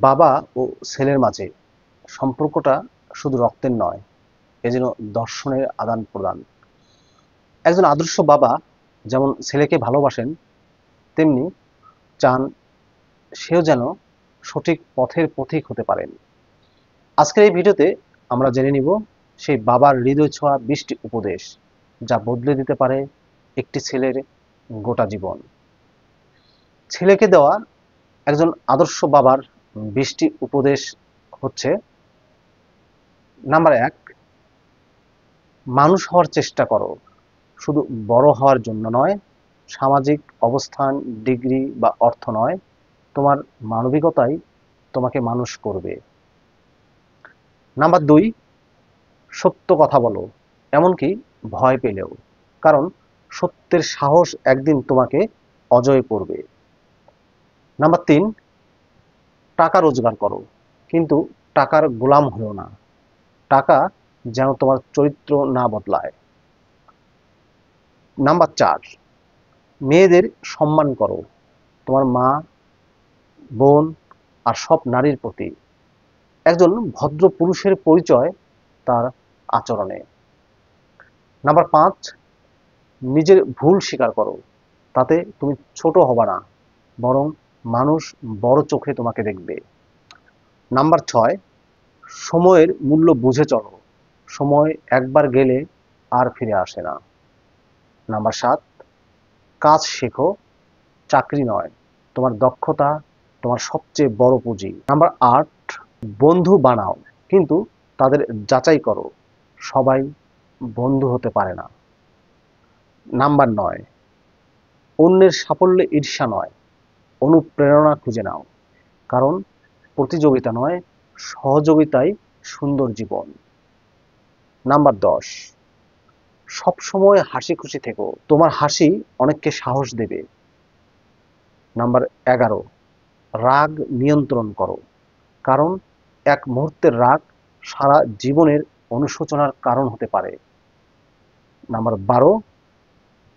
বাবা ও ছেলের মাঝে সম্পর্কটা শুধু রক্তের নয়, এ যেন দর্শনের আদান প্রদান। একজন আদর্শ বাবা যেমন ছেলেকে ভালোবাসেন, তেমনি চান সেও যেন সঠিক পথের পথিক হতে পারেন। আজকের এই ভিডিওতে আমরা জেনে নিব সেই বাবার হৃদয় ছোঁয়া 20টি উপদেশ, যা বদলে দিতে পারে একটি ছেলের গোটা জীবন। ছেলেকে দেওয়া একজন আদর্শ বাবার 20টি উপদেশ হচ্ছে: নাম্বার 1, মানুষ হওয়ার চেষ্টা করো, শুধু বড় হওয়ার জন্য নয়। সামাজিক অবস্থান, ডিগ্রি বা অর্থ নয়, তোমার মানবিকতাই তোমাকে মানুষ করবে। নাম্বার 2, সত্য কথা বলো, এমনকি ভয় পেলেও, কারণ সত্যের সাহস একদিন তোমাকে অজয় করবে। নাম্বার 3, টাকা রোজগার করো, কিন্তু টাকার গোলাম হও না। টাকা যেন তোমার চরিত্র না বদলায়। নাম্বার 4, মেয়েদের সম্মান করো, তোমার মা, বোন আর সব নারীর প্রতি। একজন ভদ্র পুরুষের পরিচয় তার আচরণে। নাম্বার 5, নিজের ভুল স্বীকার করো, তাতে তুমি ছোট হবা না, বরং মানুষ বড় চোখে তোমাকে দেখবে। নাম্বার 6, সময়ের মূল্য বুঝে চলো, সময় একবার গেলে আর ফিরে আসে না। নাম্বার 7, কাজ শেখো, চাকরি নয়, তোমার দক্ষতা তোমার সবচেয়ে বড় পুঁজি। নাম্বার 8, বন্ধু বানাও, কিন্তু তাদের যাচাই করো, সবাই বন্ধু হতে পারে না। নাম্বার 9, অন্যের সাফল্যে ঈর্ষা নয়, অনুপ্রেরণা খুঁজে নাও, কারণ প্রতিযোগিতা নয়, সহযোগিতাই সুন্দর জীবন। নাম্বার 10, সবসময় হাসি খুশি থেকো, তোমার হাসি অনেককে সাহস দেবে। নাম্বার 11, রাগ নিয়ন্ত্রণ করো, কারণ এক মুহূর্তের রাগ সারা জীবনের অনুশোচনার কারণ হতে পারে। নাম্বার 12,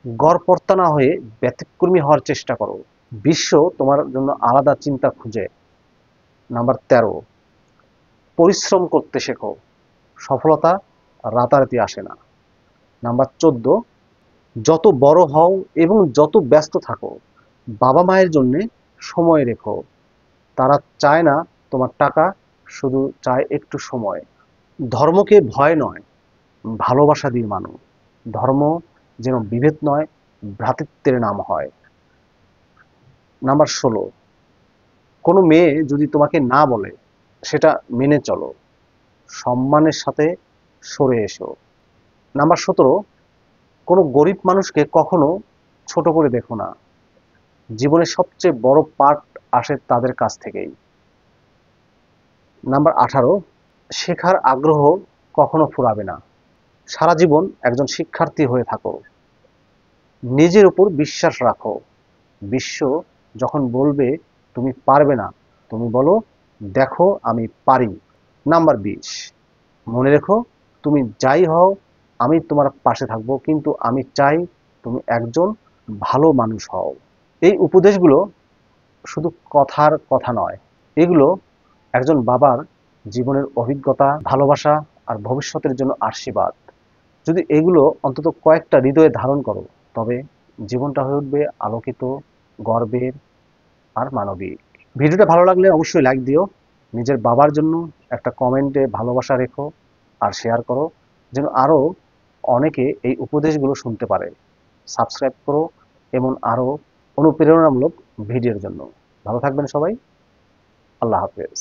গড়পড়তা না হয়ে ব্যতিক্রমী হওয়ার চেষ্টা করো, বিশ্ব তোমার জন্য আলাদা চিন্তা খুঁজে। নাম্বার 13, পরিশ্রম করতে শেখো, সফলতা রাতারাতি আসে না। নাম্বার 14, যত বড় হও এবং যত ব্যস্ত থাকো, বাবা মায়ের জন্য সময় রেখো, তারা চায় না তোমার টাকা, শুধু চায় একটু সময়। ধর্মকে ভয় নয়, ভালোবাসা দিয়ে মানো, ধর্ম যেন বিভেদ নয়, ভ্রাতৃত্বের নাম হয়। নাম্বার 16, কোনো মেয়ে যদি তোমাকে না বলে, সেটা মেনে চলো, সম্মানের সাথে সরে এসো। নাম্বার 17, কোনো গরিব মানুষকে কখনো ছোট করে দেখো না, জীবনের সবচেয়ে বড় পাঠ আসে তাদের কাছ থেকেই। নাম্বার 18, শেখার আগ্রহ কখনো ফুরাবে না, সারা জীবন একজন শিক্ষার্থী হয়ে থাকো। নিজের উপর বিশ্বাস রাখো, বিশ্ব যখন বলবে তুমি পারবে না, তুমি বলো দেখো আমি পারি। নাম্বার 20, মনে রেখো, তুমি যাই হও আমি তোমার পাশে থাকবো, কিন্তু আমি চাই তুমি একজন ভালো মানুষ হও। এই উপদেশগুলো শুধু কথার কথা নয়, এগুলো একজন বাবার জীবনের অভিজ্ঞতা, ভালোবাসা আর ভবিষ্যতের জন্য আশীর্বাদ। যদি এগুলো অন্তত কয়েকটা হৃদয়ে ধারণ করো, তবে জীবনটা হয়ে উঠবে আলোকিত, গর্বের আর মানবিক। ভিডিওটা ভালো লাগলে অবশ্যই লাইক দিও, নিজের বাবার জন্য একটা কমেন্টে ভালোবাসা রেখো আর শেয়ার করো, যেন আরও অনেকে এই উপদেশগুলো শুনতে পারে। সাবস্ক্রাইব করো এমন আরও অনুপ্রেরণামূলক ভিডিওর জন্য। ভালো থাকবেন সবাই। আল্লাহ হাফেজ।